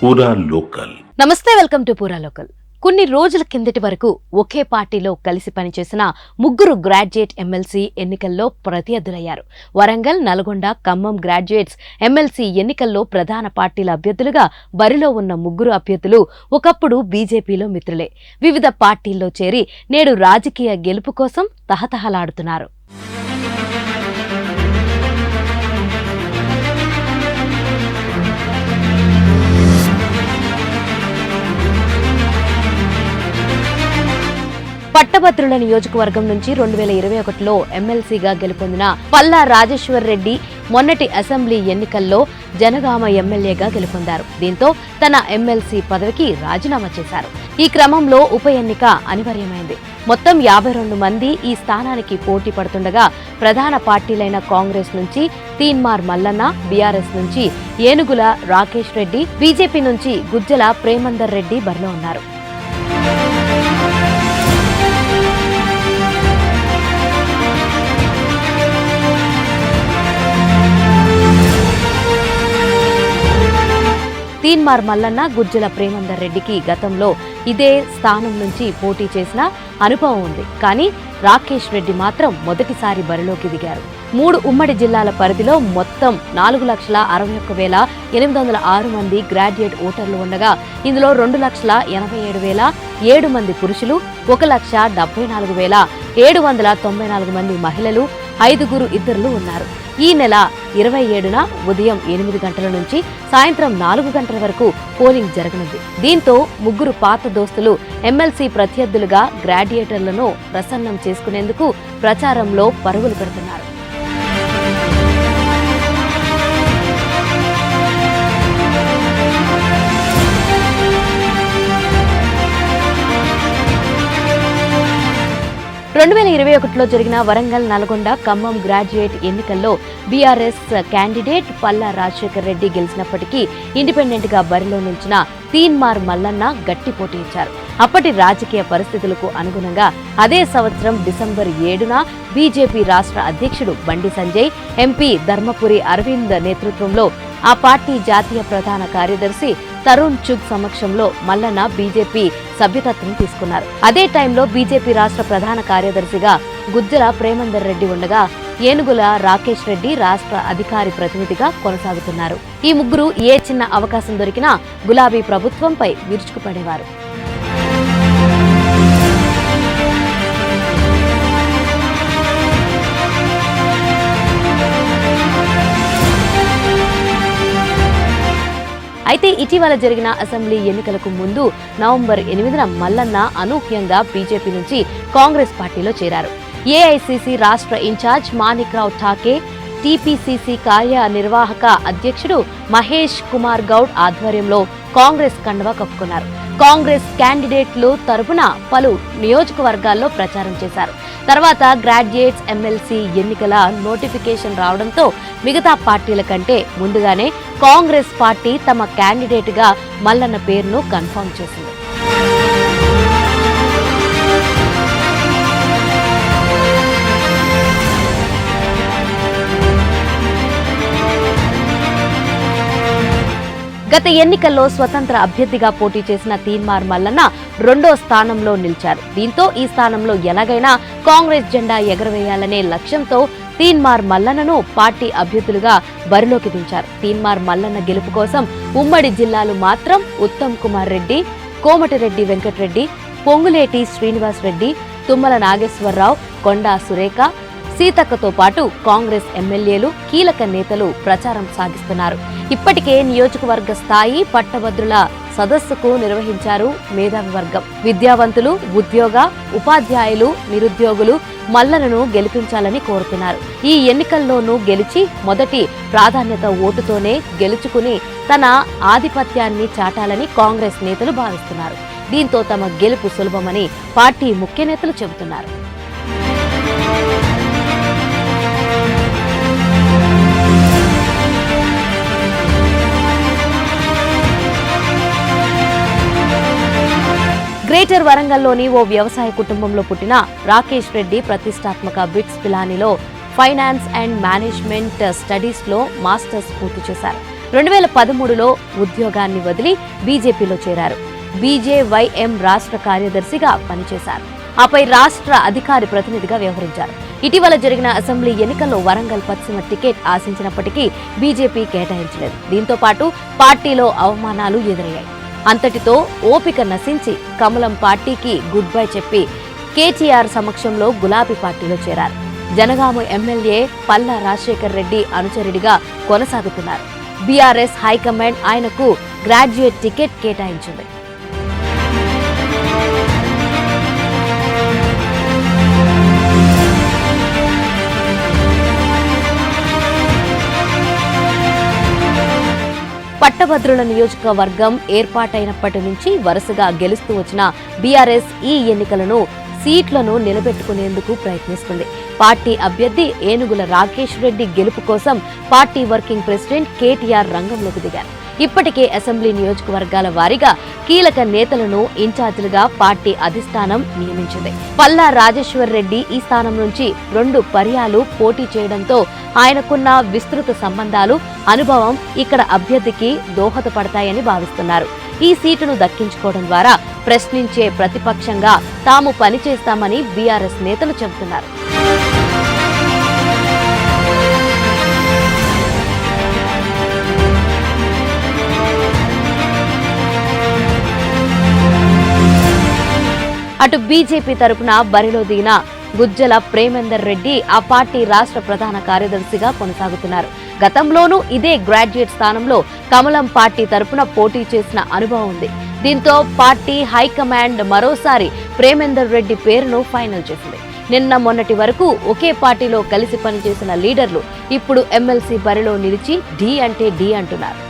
పూరా లోకల్. నమస్తే, welcome to పూరా లోకల్. కొన్ని రోజుల కిందటి వరకు ఒకే పార్టీలో కలిసి పనిచేసిన ముగ్గురు గ్రాడ్యుయేట్ ఎమ్మెల్సీ ఎన్నికల్లో ప్రత్యర్థులయ్యారు. వరంగల్, నల్గొండ, ఖమ్మం గ్రాడ్యుయేట్స్ ఎమ్మెల్సీ ఎన్నికల్లో ప్రధాన పార్టీల అభ్యర్థులుగా బరిలో ఉన్న ముగ్గురు అభ్యర్థులు ఒకప్పుడు బీజేపీలో మిత్రులే. వివిధ పార్టీల్లో చేరి నేడు రాజకీయ గెలుపు కోసం తహతహలాడుతున్నారు. పట్టభద్రుల నియోజకవర్గం నుంచి 2021లో ఎమ్మెల్సీగా గెలుపొందిన పల్లా రాజేశ్వర్ రెడ్డి మొన్నటి అసెంబ్లీ ఎన్నికల్లో జనగామ ఎమ్మెల్యేగా గెలుపొందారు. దీంతో తన ఎమ్మెల్సీ పదవికి రాజీనామా చేశారు. ఈ క్రమంలో ఉప ఎన్నిక అనివార్యమైంది. మొత్తం 52 మంది ఈ స్థానానికి పోటీ పడుతుండగా ప్రధాన పార్టీలైన కాంగ్రెస్ నుంచి తీన్మార్ మల్లన్న, బీఆర్ఎస్ నుంచి ఏనుగుల రాకేష్ రెడ్డి, బీజేపీ నుంచి గుజ్జల ప్రేమందర్ రెడ్డి బరిలో ఉన్నారు. తీన్మార్ మల్లన్న, గుజ్జల ప్రేమందర్ రెడ్డికి గతంలో ఇదే స్థానం నుంచి పోటీ చేసిన అనుభవం ఉంది. కానీ రాకేష్ రెడ్డి మాత్రం మొదటిసారి బరిలోకి దిగారు. 3 ఉమ్మడి జిల్లాల పరిధిలో మొత్తం 4,61,806 మంది గ్రాడ్యుయేట్ ఓటర్లు ఉండగా ఇందులో 2,87,007 మంది పురుషులు, 1,74,794 మంది మహిళలు, 5 ఇతరులు ఉన్నారు. ఈ నెల 27న ఉదయం 8 గంటల నుంచి సాయంత్రం 4 గంటల వరకు పోలింగ్ జరగనుంది. దీంతో ముగ్గురు పాత దోస్తులు ఎమ్మెల్సీ ప్రత్యర్థులుగా గ్రాడ్యుయేటర్లను ప్రసన్నం చేసుకునేందుకు ప్రచారంలో పరుగులు పెడుతున్నారు. రెండు 2021లో జరిగిన వరంగల్, నల్గొండ, ఖమ్మం గ్రాడ్యుయేట్ ఎన్నికల్లో బీఆర్ఎస్ క్యాండిడేట్ పల్లా రాజశేఖర్ రెడ్డి గెలిచినప్పటికీ ఇండిపెండెంట్ గా బరిలో నిలిచిన తీన్మార్ మల్లన్న గట్టి పోటీ ఇచ్చారు. అప్పటి రాజకీయ పరిస్థితులకు అనుగుణంగా అదే సంవత్సరం డిసెంబర్ 7న బీజేపీ రాష్ట్ర అధ్యక్షుడు బండి సంజయ్, ఎంపీ ధర్మపురి అరవింద్ నేతృత్వంలో ఆ పార్టీ జాతీయ ప్రధాన కార్యదర్శి తరుణ్ చుగ్ సమక్షంలో మల్లన్న బీజేపీ సభ్యత్వం తీసుకున్నారు. అదే టైంలో బీజేపీ రాష్ట్ర ప్రధాన కార్యదర్శిగా గుజ్జల ప్రేమందర్ రెడ్డి ఉండగా ఏనుగుల రాకేష్ రెడ్డి రాష్ట్ర అధికారి ప్రతినిధిగా కొనసాగుతున్నారు. ఈ ముగ్గురు ఏ చిన్న అవకాశం దొరికినా గులాబీ ప్రభుత్వంపై విరుచుకుపడేవారు. అయితే ఇటీవల జరిగిన అసెంబ్లీ ఎన్నికలకు ముందు నవంబర్ 8న మల్లన్న అనూహ్యంగా బీజేపీ నుంచి కాంగ్రెస్ పార్టీలో చేరారు. ఏఐసీసీ రాష్ట్ర ఇన్ఛార్జ్ మాణిక్ రావు ఠాకే, టీపీసీసీ కార్యనిర్వాహక అధ్యక్షుడు మహేష్ కుమార్ గౌడ్ ఆధ్వర్యంలో కాంగ్రెస్ కండువా కప్పుకున్నారు. కాంగ్రెస్ క్యాండిడేట్లు తరపున పలు నియోజకవర్గాల్లో ప్రచారం చేశారు. తర్వాత గ్రాడ్యుయేట్స్ ఎమ్మెల్సీ ఎన్నికల నోటిఫికేషన్ రావడంతో మిగతా పార్టీల కంటే ముందుగానే కాంగ్రెస్ పార్టీ తమ క్యాండిడేట్గా మల్లన్న పేరును కన్ఫర్మ్ చేసింది. గత ఎన్నికల్లో స్వతంత్ర అభ్యర్థిగా పోటీ చేసిన తీన్మార్ మల్లన్న 2వ స్థానంలో నిలిచారు. దీంతో ఈ స్థానంలో ఎలాగైనా కాంగ్రెస్ జెండా ఎగరవేయాలనే లక్ష్యంతో తీన్మార్ మల్లన్నను పార్టీ అభ్యర్థులుగా బరిలోకి దించారు. తీన్మార్ మల్లన్న గెలుపు కోసం ఉమ్మడి జిల్లాలు మాత్రం ఉత్తమ్ కుమార్ రెడ్డి, కోమటిరెడ్డి వెంకటరెడ్డి, పొంగులేటి శ్రీనివాస్ రెడ్డి, తుమ్మల నాగేశ్వరరావు, కొండా సురేఖ, సీతక్కతో పాటు కాంగ్రెస్ ఎమ్మెల్యేలు, కీలక నేతలు ప్రచారం సాగిస్తున్నారు. ఇప్పటికే నియోజకవర్గ స్థాయి పట్టభద్రుల సదస్సుకు నిర్వహించారు మేధావి వర్గం. విద్యావంతులు, ఉద్యోగ, ఉపాధ్యాయులు, నిరుద్యోగులు మల్లన్నను గెలిపించాలని కోరుతున్నారు. ఈ ఎన్నికల్లోనూ గెలిచి మొదటి ప్రాధాన్యత ఓటుతోనే గెలుచుకుని తన ఆధిపత్యాన్ని చాటాలని కాంగ్రెస్ నేతలు భావిస్తున్నారు. దీంతో తమ గెలుపు సులభమని పార్టీ ముఖ్య నేతలు చెబుతున్నారు. గ్రేటర్ వరంగల్లోని ఓ వ్యవసాయ కుటుంబంలో పుట్టిన రాకేష్ రెడ్డి ప్రతిష్టాత్మక బిట్స్ పిలానీలో ఫైనాన్స్ అండ్ మేనేజ్మెంట్ స్టడీస్లో మాస్టర్స్ పూర్తి చేశారు. 2013లో ఉద్యోగాన్ని వదిలి బీజేపీలో చేరారు. బీజేవైఎం రాష్ట్ర కార్యదర్శిగా పనిచేశారు. ఆపై రాష్ట్ర అధికారి ప్రతినిధిగా వ్యవహరించారు. ఇటీవల జరిగిన అసెంబ్లీ ఎన్నికల్లో వరంగల్ పశ్చిమ టికెట్ ఆశించినప్పటికీ బీజేపీ కేటాయించలేదు. దీంతో పాటు పార్టీలో అవమానాలు ఎదురయ్యాయి. అంతటితో ఓపిక నశించి కమలం పార్టీకి గుడ్ బై చెప్పి కేటీఆర్ సమక్షంలో గులాబీ పార్టీలో చేరారు. జనగామ ఎమ్మెల్యే పల్లా రాజశేఖర్ రెడ్డి అనుచరుడిగా కొనసాగుతున్నారు. బీఆర్ఎస్ హైకమాండ్ ఆయనకు గ్రాడ్యుయేట్ టికెట్ కేటాయించింది. పట్టభద్రుల నియోజకవర్గం ఏర్పాటైనప్పటి నుంచి వరుసగా గెలుస్తూ వచ్చిన బీఆర్ఎస్ ఈ ఎన్నికలను సీట్లను నిలబెట్టుకునేందుకు ప్రయత్నిస్తుంది. పార్టీ అభ్యర్థి ఏనుగుల రాకేష్ రెడ్డి గెలుపు కోసం పార్టీ వర్కింగ్ ప్రెసిడెంట్ కేటీఆర్ రంగంలోకి దిగారు. ఇప్పటికే అసెంబ్లీ నియోజకవర్గాల వారీగా కీలక నేతలను ఇన్ఛార్జీలుగా పార్టీ అధిష్టానం నియమించింది. పల్లా రాజేశ్వర్ రెడ్డి ఈ స్థానం నుంచి 2 పర్యాలు పోటీ చేయడంతో ఆయనకున్న విస్తృత సంబంధాలు, అనుభవం ఇక్కడ అభ్యర్థికి దోహదపడతాయని భావిస్తున్నారు. ఈ సీటును దక్కించుకోవడం ద్వారా ప్రశ్నించే ప్రతిపక్షంగా తాము పనిచేస్తామని బీఆర్ఎస్ నేతలు చెబుతున్నారు. అటు బీజేపీ తరపున బరిలో దిగిన గుజ్జల ప్రేమేందర్ రెడ్డి ఆ పార్టీ రాష్ట్ర ప్రధాన కార్యదర్శిగా కొనసాగుతున్నారు. గతంలోనూ ఇదే గ్రాడ్యుయేట్ స్థానంలో కమలం పార్టీ తరపున పోటీ చేసిన అనుభవం ఉంది. దీంతో పార్టీ హైకమాండ్ మరోసారి ప్రేమేందర్ రెడ్డి పేరును ఫైనల్ చేసింది. నిన్న మొన్నటి వరకు ఒకే పార్టీలో కలిసి పనిచేసిన లీడర్లు ఇప్పుడు ఎమ్మెల్సీ బరిలో నిలిచి ఢీ అంటే ఢీ అంటున్నారు.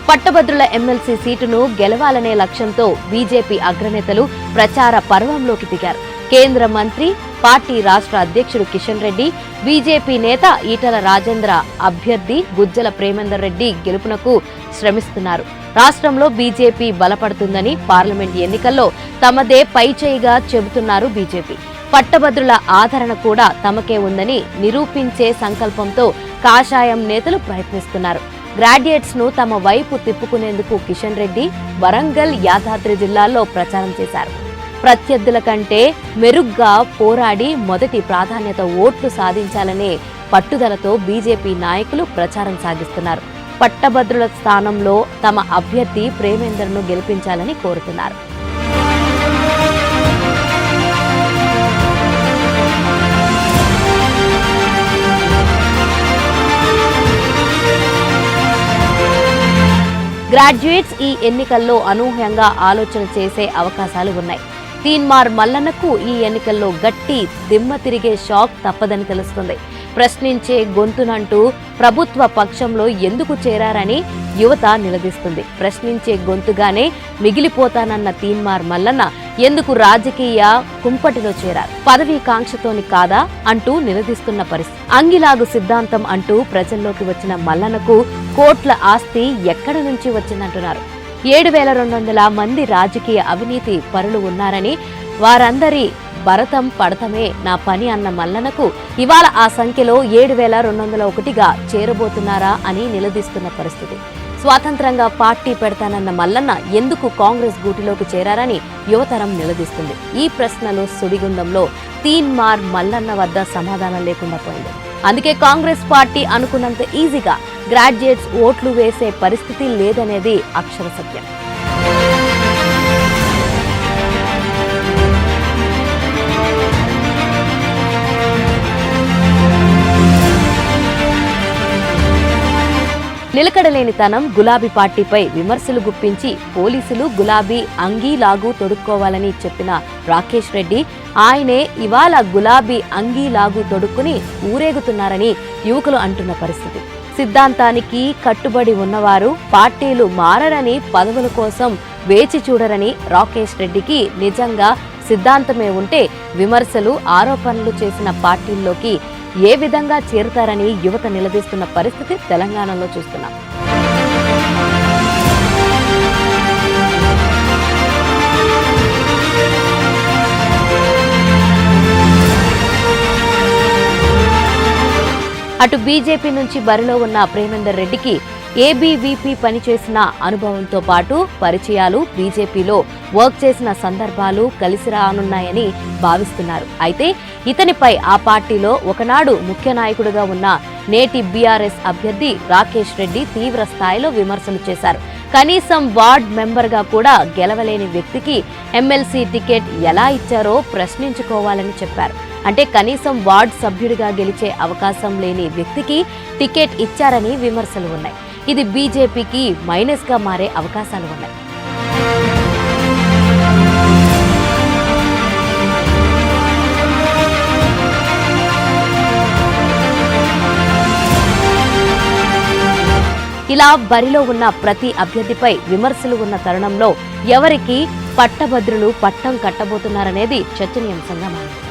పట్టభద్రుల ఎమ్మెల్సీ సీటును గెలవాలనే లక్ష్యంతో బీజేపీ అగ్రనేతలు ప్రచార పర్వంలోకి దిగారు. కేంద్ర మంత్రి, పార్టీ రాష్ట్ర అధ్యక్షుడు కిషన్ రెడ్డి, బీజేపీ నేత ఈటల రాజేంద్ర అభ్యర్థి గుజ్జల ప్రేమేందర్ రెడ్డి గెలుపునకు శ్రమిస్తున్నారు. రాష్ట్రంలో బీజేపీ బలపడుతుందని, పార్లమెంట్ ఎన్నికల్లో తమదే పైచేయిగా చెబుతున్నారు బీజేపీ. పట్టభద్రుల ఆదరణ కూడా తమకే ఉందని నిరూపించే సంకల్పంతో కాషాయం నేతలు ప్రయత్నిస్తున్నారు. గ్రాడ్యుయేట్స్ ను తమ వైపు తిప్పుకునేందుకు కిషన్ రెడ్డి వరంగల్, యాదాద్రి జిల్లాల్లో ప్రచారం చేశారు. ప్రత్యర్థుల కంటే మెరుగ్గా పోరాడి మొదటి ప్రాధాన్యత ఓట్లు సాధించాలనే పట్టుదలతో బీజేపీ నాయకులు ప్రచారం సాగిస్తున్నారు. పట్టభద్రుల స్థానంలో తమ అభ్యర్థి ప్రేమేందర్ను గెలిపించాలని కోరుతున్నారు. గ్రాడ్యుయేట్స్ ఈ ఎన్నికల్లో అనూహ్యంగా ఆలోచన చేసే అవకాశాలు ఉన్నాయి. తీన్మార్ మల్లన్నకు ఈ ఎన్నికల్లో గట్టి దిమ్మ తిరిగే షాక్ తప్పదని తెలుస్తుంది. ప్రశ్నించే గొంతునంటూ ప్రభుత్వ పక్షంలో ఎందుకు చేరారని యువత నిలదీస్తుంది. ప్రశ్నించే గొంతుగానే మిగిలిపోతానన్న తీన్మార్ మల్లన్న ఎందుకు రాజకీయ కుంపటిలో చేరారు? పదవీ కాంక్షతోని కాదా అంటూ నిలదీస్తున్న పరిస్థితి. అంగిలాగు సిద్ధాంతం అంటూ ప్రజల్లోకి వచ్చిన మల్లన్నకు కోట్ల ఆస్తి ఎక్కడి నుంచి వచ్చిందంటున్నారు. 7,200 మంది రాజకీయ అవినీతి పరులు ఉన్నారని, వారందరి భరతం పడతమే నా పని అన్న మల్లన్నకు ఇవాళ ఆ సంఖ్యలో 7,201గా చేరబోతున్నారా అని నిలదీస్తున్న పరిస్థితి. స్వాతంత్రంగా పార్టీ పెడతానన్న మల్లన్న ఎందుకు కాంగ్రెస్ గూటిలోకి చేరారని యువతరం నిలదీస్తుంది. ఈ ప్రశ్నలు సుడిగుండంలో తీన్మార్ మల్లన్న వద్ద సమాధానం లేకుండా పోయింది. అందుకే కాంగ్రెస్ పార్టీ అనుకున్నంత ఈజీగా గ్రాడ్యుయేట్స్ ఓట్లు వేసే పరిస్థితి లేదనేది అక్షర సత్యం. నిలకడలేనితనం, గులాబీ పార్టీపై విమర్శలు గుప్పించి పోలీసులు గులాబీ అంగీ లాగు తొడుక్కోవాలని చెప్పిన రాకేష్ రెడ్డి ఆయనే ఇవాళ గులాబీ అంగీ లాగు తొడుక్కుని ఊరేగుతున్నారని యువకులు అంటున్న పరిస్థితి. సిద్ధాంతానికి కట్టుబడి ఉన్నవారు పార్టీలు మారరని, పదవుల కోసం వేచి చూడరని రాకేష్ రెడ్డికి నిజంగా సిద్ధాంతమే ఉంటే విమర్శలు, ఆరోపణలు చేసిన పార్టీల్లోకి ఏ విధంగా చేరుతారని యువత నిలదీస్తున్న పరిస్థితి తెలంగాణలో చూస్తున్నాం. అటు బీజేపీ నుంచి బరిలో ఉన్న ప్రేమేందర్ రెడ్డికి ఏబీవీపీ పనిచేసిన అనుభవంతో పాటు పరిచయాలు, బీజేపీలో వర్క్ చేసిన సందర్భాలు కలిసి రానున్నాయని భావిస్తున్నారు. అయితే ఇతనిపై ఆ పార్టీలో ఒకనాడు ముఖ్య నాయకుడిగా ఉన్న నేటి బీఆర్ఎస్ అభ్యర్థి రాకేష్ రెడ్డి తీవ్ర స్థాయిలో విమర్శలు చేశారు. కనీసం వార్డ్ మెంబర్గా కూడా గెలవలేని వ్యక్తికి ఎమ్మెల్సీ టికెట్ ఎలా ఇచ్చారో ప్రశ్నించుకోవాలని చెప్పారు. అంటే కనీసం వార్డ్ సభ్యుడిగా గెలిచే అవకాశం లేని వ్యక్తికి టికెట్ ఇచ్చారని విమర్శలు ఉన్నాయి. ఇది బీజేపీకి మైనస్గా మారే అవకాశాలు ఉన్నాయి. ఇలా బరిలో ఉన్న ప్రతి అభ్యర్థిపై విమర్శలు ఉన్న తరుణంలో ఎవరికి పట్టభద్రులు పట్టం కట్టబోతున్నారనేది చర్చనీయాంశంగా మారింది.